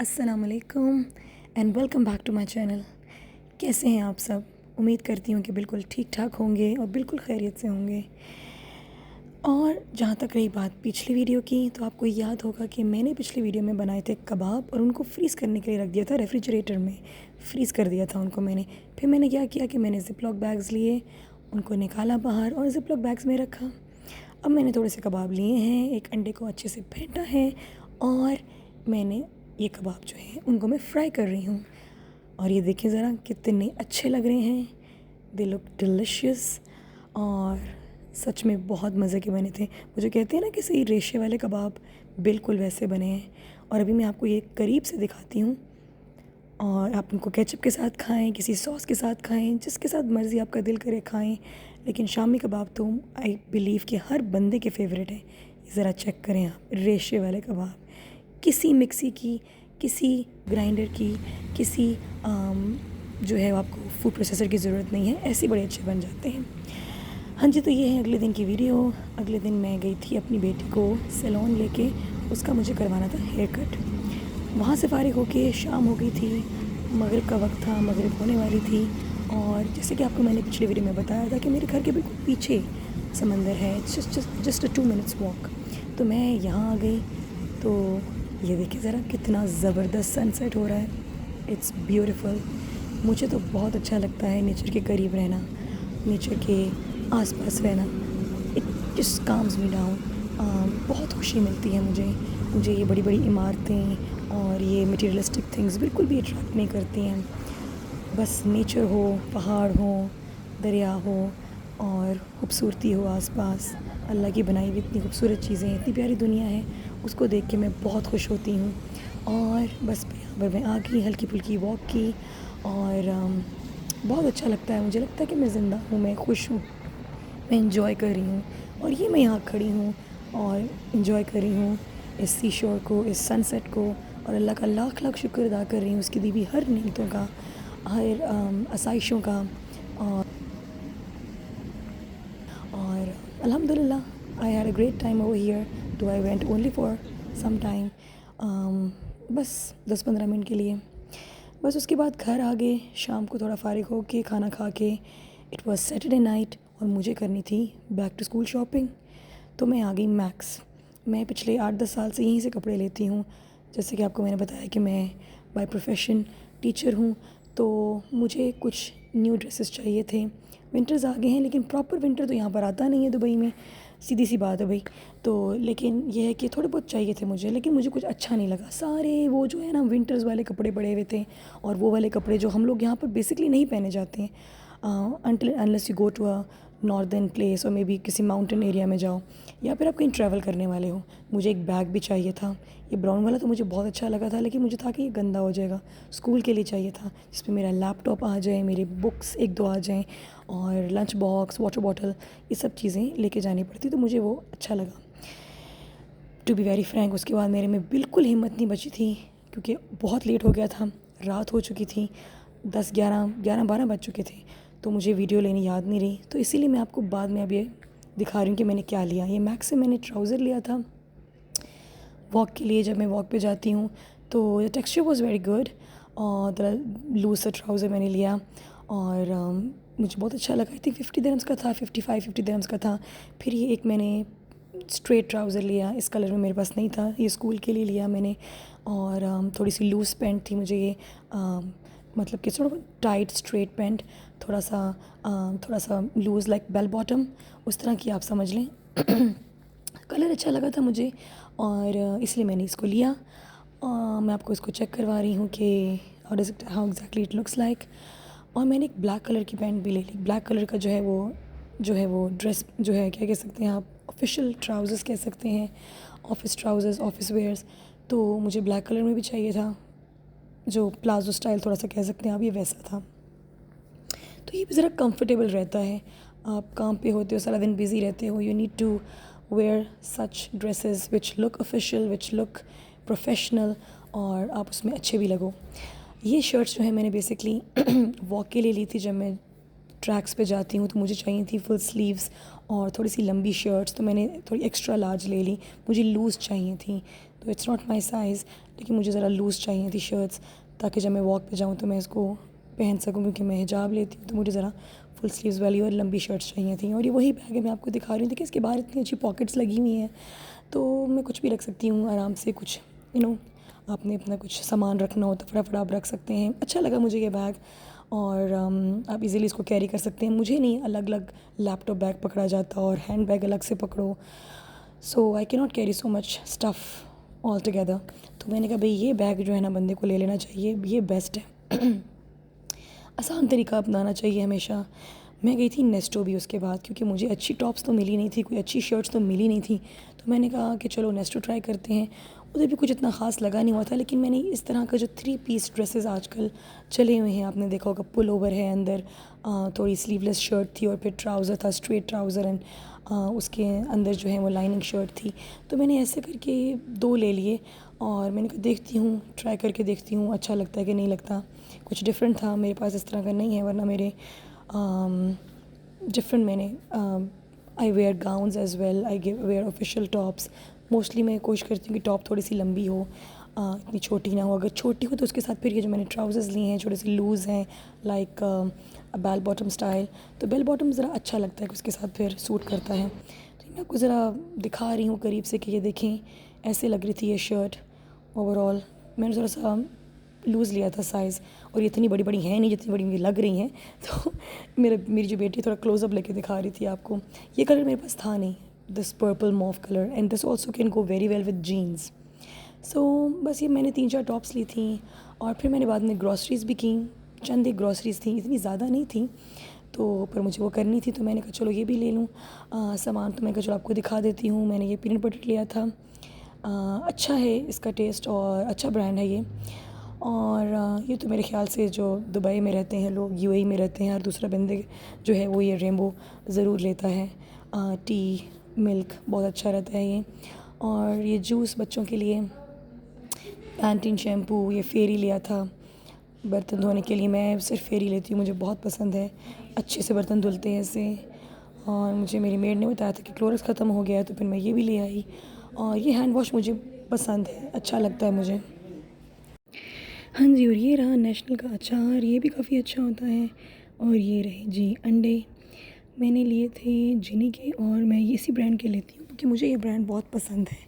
अस्सलाम वालेकुम and welcome back to my channel. कैसे हैं आप सब? उम्मीद करती हूँ कि बिल्कुल ठीक ठाक होंगे और बिल्कुल खैरियत से होंगे। और जहाँ तक रही बात पिछली वीडियो की, तो आपको याद होगा कि मैंने पिछली वीडियो में बनाए थे कबाब और उनको फ्रीज़ करने के लिए रख दिया था रेफ्रिजरेटर में। फ्रीज़ कर दिया था उनको मैंने। फिर मैंने क्या किया कि मैंने ज़िप लॉक बैग्स लिए, उनको निकाला बाहर और ज़िप लॉक बैग्स में रखा। अब मैंने थोड़े से कबाब लिए हैं, एक अंडे को अच्छे से फेंटा है और मैंने ये कबाब जो है उनको मैं फ्राई कर रही हूँ। और ये देखिए ज़रा कितने अच्छे लग रहे हैं, दे लुक डिलिशियस और सच में बहुत मज़े के बने थे। वो जो कहते हैं ना कि सही रेशे वाले कबाब, बिल्कुल वैसे बने हैं। और अभी मैं आपको ये करीब से दिखाती हूँ। और आप उनको केचप के साथ खाएं, किसी सॉस के साथ खाएं, जिसके साथ मर्ज़ी आपका दिल करे खाएं। लेकिन शामी कबाब तो आई बिलीव कि हर बंदे के फेवरेट है। ज़रा चेक करें आप, रेशे वाले कबाब, किसी मिक्सी की, किसी ग्राइंडर की, किसी जो है आपको फूड प्रोसेसर की ज़रूरत नहीं है, ऐसे बड़े अच्छे बन जाते हैं। हाँ जी, तो ये है अगले दिन की वीडियो। अगले दिन मैं गई थी अपनी बेटी को सैलून लेके, उसका मुझे करवाना था हेयर कट। वहाँ से फ़ारिग होके शाम हो गई थी, मगरिब का वक्त था, मगरिब होने वाली थी। और जैसे कि आपको मैंने पिछले वीडियो में बताया था कि मेरे घर के बिल्कुल पीछे समंदर है, जस्ट अ 2 मिनट्स वॉक। तो मैं यहाँ आ गई, तो ये देखिए ज़रा कितना ज़बरदस्त सनसेट हो रहा है। It's beautiful. मुझे तो बहुत अच्छा लगता है नेचर के करीब रहना, नेचर के आसपास रहना। It just calms me down. बहुत खुशी मिलती है मुझे ये बड़ी बड़ी इमारतें और ये मटेरियलिस्टिक थिंग्स बिल्कुल भी अट्रैक्ट नहीं करती हैं। बस नेचर हो, पहाड़ हो, दरिया हो और खूबसूरती हो आसपास। अल्लाह की बनाई हुई इतनी खूबसूरत चीज़ें, इतनी प्यारी दुनिया है, उसको देख के मैं बहुत खुश होती हूँ। और बस यहाँ पर मैं आ गई, हल्की फुल्की वॉक की और बहुत अच्छा लगता है। मुझे लगता है कि मैं ज़िंदा हूँ, मैं खुश हूँ, मैं इंजॉय कर रही हूँ। और ये मैं यहाँ खड़ी हूँ और इंजॉय कर रही हूँ इस सी शोर को, इस सनसेट को। और अल्लाह का लाख लाख शुक्र अदा कर रही हूँ, उसकी दी हुई हर नेमतों का, हर आसाइशों का। और अल्हम्दुलिल्लाह I had a great time over here, तो I went only for some time, बस 10-15 मिनट के लिए। बस उसके बाद घर आ गए, शाम को थोड़ा फ़ारिग हो के खाना खा के। इट वाज सैटरडे नाइट और मुझे करनी थी बैक टू स्कूल शॉपिंग। तो मैं आ गई मैक्स। मैं पिछले 8-10 साल से यहीं से कपड़े लेती हूँ। जैसे कि आपको मैंने बताया कि मैं बाय प्रोफेशन टीचर हूँ, तो मुझे कुछ न्यू ड्रेसेस चाहिए थे। विंटर्स आ गए हैं, लेकिन प्रॉपर विंटर तो यहाँ पर आता नहीं है दुबई में, सीधी सी बात है भाई। तो लेकिन यह है कि थोड़े बहुत चाहिए थे मुझे, लेकिन मुझे कुछ अच्छा नहीं लगा। सारे वो जो है ना विंटर्स वाले कपड़े पड़े हुए थे, और वो वाले कपड़े जो हम लोग यहाँ पर बेसिकली नहीं पहने जाते हैं until unless you go to a northern place और मे बी किसी माउंटेन एरिया में जाओ, या फिर आप कहीं ट्रैवल करने वाले हो। मुझे एक बैग भी चाहिए था, ये ब्राउन वाला तो मुझे बहुत अच्छा लगा था, लेकिन मुझे था कि ये गंदा हो जाएगा। स्कूल के लिए चाहिए था जिसमें मेरा लैपटॉप आ जाए, मेरे बुक्स 1-2 आ जाएँ और लंच बॉक्स, वाटर बॉटल, ये सब चीज़ें लेके जानी पड़ती, तो मुझे वो अच्छा लगा। टू बी वेरी फ्रैंक, उसके बाद मेरे में बिल्कुल हिम्मत नहीं बची थी, क्योंकि बहुत लेट हो गया था, रात हो चुकी थी, 10-11 12 बज चुके थे। तो मुझे वीडियो लेनी याद नहीं रही, तो इसीलिए मैं आपको बाद में अब ये दिखा रही हूँ कि मैंने क्या लिया। ये मैक्स से मैंने ट्राउज़र लिया था वॉक के लिए। जब मैं वॉक पे जाती हूँ तो the texture was very good, और द लूज सा ट्राउज़र मैंने लिया और मुझे बहुत अच्छा लगा। आई थिंक 50 दिरहम्स का था, 55-50 दिरहम्स का था। फिर ये एक मैंने स्ट्रेट ट्राउज़र लिया, इस कलर में मेरे पास नहीं था, ये स्कूल के लिए लिया मैंने। और थोड़ी सी लूज़ पैंट थी मुझे ये, मतलब कि थोड़ा टाइट स्ट्रेट पैंट, थोड़ा सा लूज़ लाइक बेल बॉटम, उस तरह की आप समझ लें। कलर अच्छा लगा था मुझे और इसलिए मैंने इसको लिया। मैं आपको इसको चेक करवा रही हूँ कि how exactly it looks like. और मैंने एक ब्लैक कलर की पैंट भी ले ली। ब्लैक कलर का जो है वो ड्रेस जो है, क्या कह सकते हैं आप, ऑफिशियल ट्राउज़र्स कह सकते हैं, ऑफिस ट्राउज़र्स, ऑफिस वेयर्स। तो मुझे ब्लैक कलर में भी चाहिए था, जो प्लाजो स्टाइल थोड़ा सा कह सकते हैं आप, ये वैसा था। तो ये भी ज़रा कंफर्टेबल रहता है। आप काम पे होते हो, सारा दिन बिज़ी रहते हो, you need to wear such dresses which look official, which look professional, और आप उसमें अच्छे भी लगो। ये शर्ट्स जो है मैंने बेसिकली वॉक के लिए ली थी। जब मैं ट्रैक्स पे जाती हूँ तो मुझे चाहिए थी फुल स्लीव्स और थोड़ी सी लंबी शर्ट्स, तो मैंने थोड़ी एक्स्ट्रा लार्ज ले ली। मुझे लूज़ चाहिए थी, तो इट्स नॉट माई साइज़, लेकिन मुझे ज़रा लूज़ चाहिए थी शर्ट्स, ताकि जब मैं वॉक पे जाऊँ तो मैं इसको पहन सकूँ, क्योंकि मैं हिजाब लेती हूँ तो मुझे ज़रा फुल स्लीव्स वाली और लंबी शर्ट्स चाहिए थी। और ये वही बैग है, मैं आपको दिखा रही हूँ। देखिए इसके बाहर इतनी अच्छी पॉकेट्स लगी हुई हैं, तो मैं कुछ भी रख सकती हूँ आराम से। कुछ आपने अपना कुछ सामान रखना हो तो फटाफट आप रख सकते हैं। अच्छा लगा मुझे ये बैग, और आप इजीली इसको कैरी कर सकते हैं। मुझे नहीं अलग अलग लैपटॉप बैग पकड़ा जाता और हैंड बैग अलग से पकड़ो, so I can not carry so much stuff all together. तो मैंने कहा भाई ये बैग जो है ना बंदे को ले लेना चाहिए, ये बेस्ट है। आसान तरीका अपनाना चाहिए हमेशा। मैं गई थी नेस्टो भी उसके बाद, क्योंकि मुझे अच्छी टॉप्स तो मिली नहीं थी, कोई अच्छी शर्ट्स तो मिली नहीं थी। तो मैंने कहा कि चलो नेस्टो ट्राई करते हैं। उधर भी कुछ इतना ख़ास लगा नहीं हुआ था, लेकिन मैंने इस तरह का जो 3 पीस ड्रेसेस आजकल चले हुए हैं, आपने देखा होगा, पुल ओवर है, अंदर थोड़ी स्लीवलेस शर्ट थी और फिर ट्राउज़र था, स्ट्रेट ट्राउज़र, एंड उसके अंदर जो है वो लाइनिंग शर्ट थी। तो मैंने ऐसे करके 2 ले लिए, और मैंने कहा देखती हूँ, ट्राई करके देखती हूँ अच्छा लगता है कि नहीं लगता। कुछ डिफरेंट था, मेरे पास इस तरह का नहीं है, वरना मेरे डिफरेंट मैंने I wear gowns as well, I wear official tops. Mostly मैं कोशिश करती हूँ कि टॉप थोड़ी सी लंबी हो, इतनी छोटी ना हो। अगर छोटी हो तो उसके साथ फिर ये जो मैंने ट्राउज़र्स लिए हैं थोड़े से लूज़ हैं, लाइक बेल बॉटम स्टाइल। तो बेल बॉटम ज़रा अच्छा लगता है कि उसके साथ फिर सूट करता है। तो मैं आपको ज़रा दिखा रही हूँ करीब से कि ये देखें, ऐसे लग रही थी ये शर्ट। ओवरऑल मैंने थोड़ा सा लूज़ लिया था साइज़, और ये इतनी बड़ी बड़ी हैं नहीं जितनी बड़ी मुझे लग रही हैं। तो मेरी जो बेटी थोड़ा क्लोज़अप लेके दिखा रही थी आपको। ये कलर मेरे पास था नहीं, this purple mauve colour, and this also can go very well with jeans. So बस ये मैंने 3-4 टॉप्स ली थी, और फिर मैंने बाद में ग्रॉसरीज़ भी की। चंद एक ग्रॉसरीज़ थी, इतनी ज़्यादा नहीं थी, तो पर मुझे वो करनी थी, तो मैंने कहा चलो ये भी ले लूँ सामान। तो मैं कहा चलो आपको दिखा देती हूँ। मैंने ये पीनट बटर लिया था, अच्छा है इसका टेस्ट और अच्छा ब्रांड है ये। और ये तो मेरे ख़्याल से जो दुबई में रहते हैं लोग, यूएई में रहते हैं, हर दूसरा बंदे जो है वो ये रेंबो ज़रूर लेता है। टी मिल्क बहुत अच्छा रहता है ये। और ये जूस बच्चों के लिए, पैंटीन शैम्पू, ये फेरी लिया था बर्तन धोने के लिए। मैं सिर्फ फेरी लेती हूँ, मुझे बहुत पसंद है, अच्छे से बर्तन धुलते हैं इससे। और मुझे मेरी मेड ने बताया था कि क्लोरक्स ख़त्म हो गया है, तो फिर मैं ये भी ले आई। और ये हैंड वॉश मुझे पसंद है, अच्छा लगता है मुझे। हाँ जी, और ये रहा नेशनल का अचार, ये भी काफ़ी अच्छा होता है। और ये रहे जी अंडे, मैंने लिए थे जिनी के, और मैं इसी ब्रांड के लेती हूँ क्योंकि मुझे ये ब्रांड बहुत पसंद है।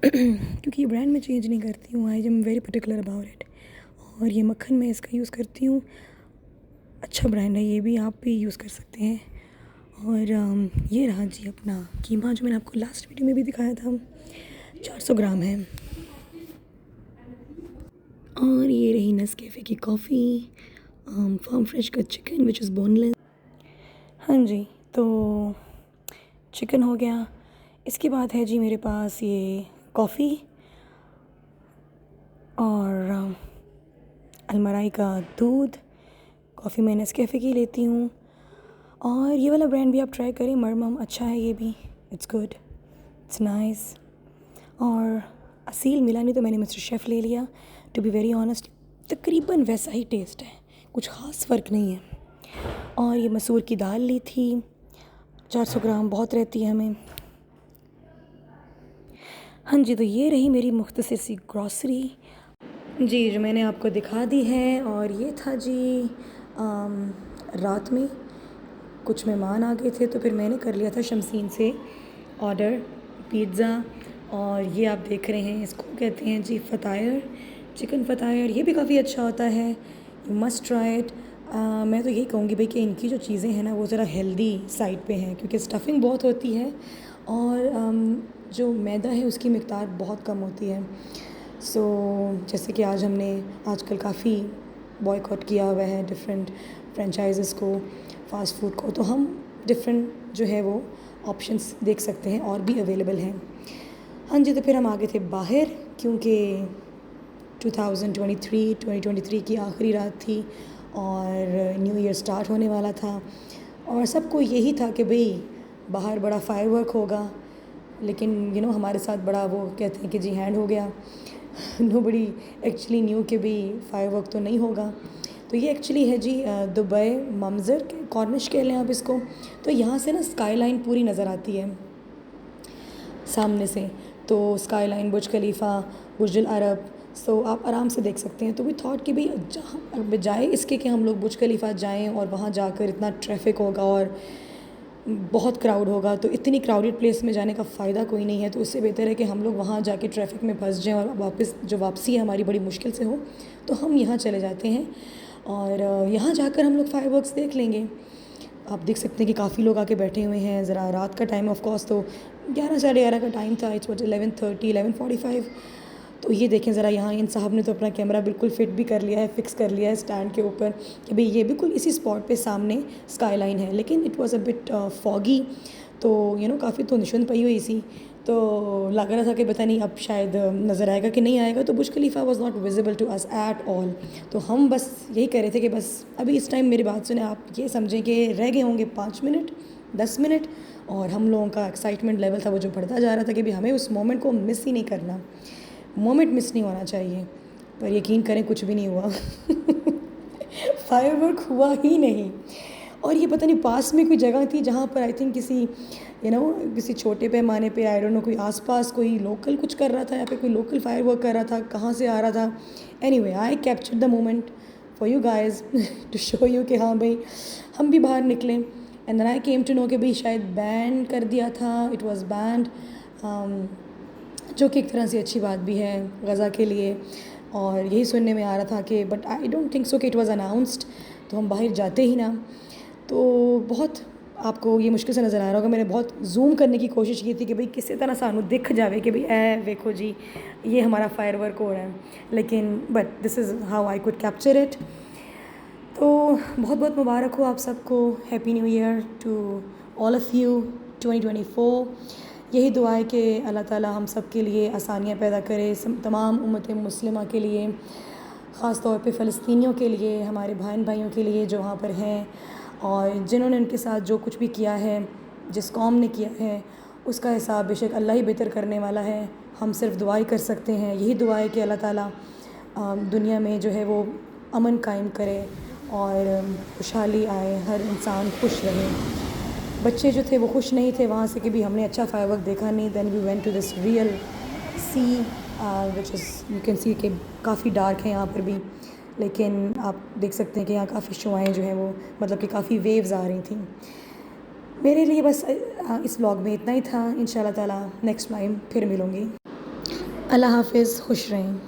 क्योंकि ये ब्रांड मैं चेंज नहीं करती हूँ, I am very particular about it. और ये मक्खन मैं इसका यूज़ करती हूँ, अच्छा ब्रांड है, ये भी आप भी यूज़ कर सकते हैं। और ये रहा जी अपना कीमा, जो मैंने आपको लास्ट वीडियो में भी दिखाया था, 400 ग्राम है। और ये रही नेस्कैफ़े की कॉफ़ी, फार्म फ्रेश का चिकन विच इज़ बोनलेस। हाँ जी, तो चिकन हो गया। इसके बाद है जी मेरे पास ये कॉफ़ी, और अलमराई का दूध। कॉफ़ी मैं नेस्कैफ़े की लेती हूँ। और ये वाला ब्रांड भी आप ट्राई करें, मरमम, अच्छा है ये भी, इट्स गुड, इट्स नाइस। और असील मिला नहीं तो मैंने मिस्टर शेफ़ ले लिया। टू बी वेरी ऑनेस्ट, तकरीबन वैसा ही टेस्ट है, कुछ ख़ास फ़र्क नहीं है। और ये मसूर की दाल ली थी, 400 ग्राम बहुत रहती है हमें। हाँ जी, तो ये रही मेरी मुख्तसर सी ग्रॉसरी जी, जो मैंने आपको दिखा दी है। और ये था जी रात में कुछ मेहमान आ गए थे, तो फिर मैंने कर लिया था शमसीन से ऑर्डर पिज़्ज़ा। और ये आप देख रहे हैं, इसको कहते हैं जी फ़तायर, चिकन फ़तायर। ये भी काफ़ी अच्छा होता है, यू मस्ट ट्राई इट। मैं तो यही कहूँगी भाई कि इनकी जो चीज़ें हैं ना वो ज़रा हेल्दी साइड पे हैं, क्योंकि स्टफिंग बहुत होती है और जो मैदा है उसकी मिक़दार बहुत कम होती है। सो जैसे कि आज हमने आजकल काफ़ी बॉयकॉट किया हुआ है डिफरेंट फ्रेंचाइज़ेस को, फ़ास्ट फूड को, तो हम डिफरेंट जो है वो ऑप्शंस देख सकते हैं और भी अवेलेबल हैं। हाँ जी, तो फिर हम आ गए थे बाहर, क्योंकि 2023 की आखिरी रात थी और न्यू ईयर स्टार्ट होने वाला था, और सबको यही था कि भाई बाहर बड़ा फायरवर्क होगा। लेकिन हमारे साथ बड़ा वो कहते हैं कि जी हैंड हो गया। नोबडी एक्चुअली न्यू कि भी फायरवर्क तो नहीं होगा। तो ये एक्चुअली है जी दुबई मंजर के कॉर्निश कह लें आप इसको। तो यहाँ से ना स्काई लाइन पूरी नज़र आती है सामने से। तो स्काई लाइन, बुर्ज खलीफा, बुर्ज अल अरब, सो आप आराम से देख सकते हैं। तो वी थॉट कि भाई जहाँ बजाय इसके कि हम लोग बुर्ज खलीफा जाएं और वहाँ जाकर इतना ट्रैफिक होगा और बहुत क्राउड होगा, तो इतनी क्राउडेड प्लेस में जाने का फ़ायदा कोई नहीं है। तो उससे बेहतर है कि हम लोग वहाँ जाके ट्रैफिक में फंस जाएं और वापस जो वापसी है हमारी बड़ी मुश्किल से हो, तो हम यहाँ चले जाते हैं और यहाँ जाकर हम लोग फायरवर्क्स देख लेंगे। आप देख सकते हैं कि काफ़ी लोग आके बैठे हुए हैं। ज़रा रात का टाइम ऑफ कोर्स, तो 11 साढ़े 11 का टाइम था। It's what 11:30 11:45। तो ये देखें ज़रा, यहाँ इन साहब ने तो अपना कैमरा बिल्कुल फिट भी कर लिया है, फिक्स कर लिया है स्टैंड के ऊपर कि भाई ये बिल्कुल इसी स्पॉट पे सामने स्काई लाइन है। लेकिन it was a bit foggy, तो काफ़ी धुंध पई हुई सी, तो लग रहा था कि पता नहीं अब शायद नज़र आएगा कि नहीं आएगा। तो Burj Khalifa was not visible to us at all. तो हम बस यही कह रहे थे कि बस अभी इस टाइम मेरी बात सुने, आप ये समझें कि रह गए होंगे 5 मिनट 10 मिनट, और हम लोगों का एक्साइटमेंट लेवल था वो जो बढ़ता जा रहा था कि भाई हमें उस मोमेंट को मिस ही नहीं करना, मोमेंट मिस नहीं होना चाहिए। पर यकीन करें कुछ भी नहीं हुआ फायरवर्क हुआ ही नहीं। और ये पता नहीं पास में कोई जगह थी जहाँ पर आई थिंक किसी किसी छोटे पैमाने पे, आई डोंट नो, कोई आसपास कोई लोकल कुछ कर रहा था या फिर कोई लोकल फायरवर्क कर रहा था, कहाँ से आ रहा था। Anyway, I captured the moment for you guys to show you कि हाँ भाई हम भी बाहर निकले। And then I came to know कि भाई शायद बैन कर दिया था, इट वाज बैंड, जो कि एक तरह से अच्छी बात भी है गज़ा के लिए। और यही सुनने में आ रहा था कि but I don't think so कि इट वाज अनाउंस्ड, तो हम बाहर जाते ही ना। तो बहुत आपको ये मुश्किल से नज़र आ रहा होगा, मैंने बहुत जूम करने की कोशिश की थी कि भाई किसी तरह सानू दिख जावे कि भाई देखो जी ये हमारा फायरवर्क हो रहा है, लेकिन but this is how I could capture it. तो बहुत बहुत मुबारक हो आप सबको, happy new year to all of you 2024। यही दुआ है कि अल्लाह ताला हम सब के लिए आसानियाँ पैदा करे, तमाम उम्मत मुस्लिमा के लिए, ख़ास तौर पे फ़लस्तीनियों के लिए, हमारे बहन भाइयों के लिए जो वहाँ पर हैं, और जिन्होंने उनके साथ जो कुछ भी किया है, जिस कौम ने किया है, उसका हिसाब बेशक अल्लाह ही बेहतर करने वाला है। हम सिर्फ दुआ ही कर सकते हैं। यही दुआ है कि अल्लाह ताला दुनिया में जो है वो अमन कायम करे और खुशहाली आए, हर इंसान खुश रहे। बच्चे जो थे वो खुश नहीं थे वहाँ से कि भी हमने अच्छा फायरवर्क देखा नहीं। Then we went to this real sea which is you can see कि काफ़ी डार्क है यहाँ पर भी, लेकिन आप देख सकते हैं कि यहाँ काफ़ी शुआएँ जो हैं वो, मतलब कि काफ़ी वेव्स आ रही थी। मेरे लिए बस इस व्लॉग में इतना ही था। इंशाल्लाह ताला नेक्स्ट टाइम फिर मिलूँगी। अल्लाह हाफ़िज़, खुश रहें।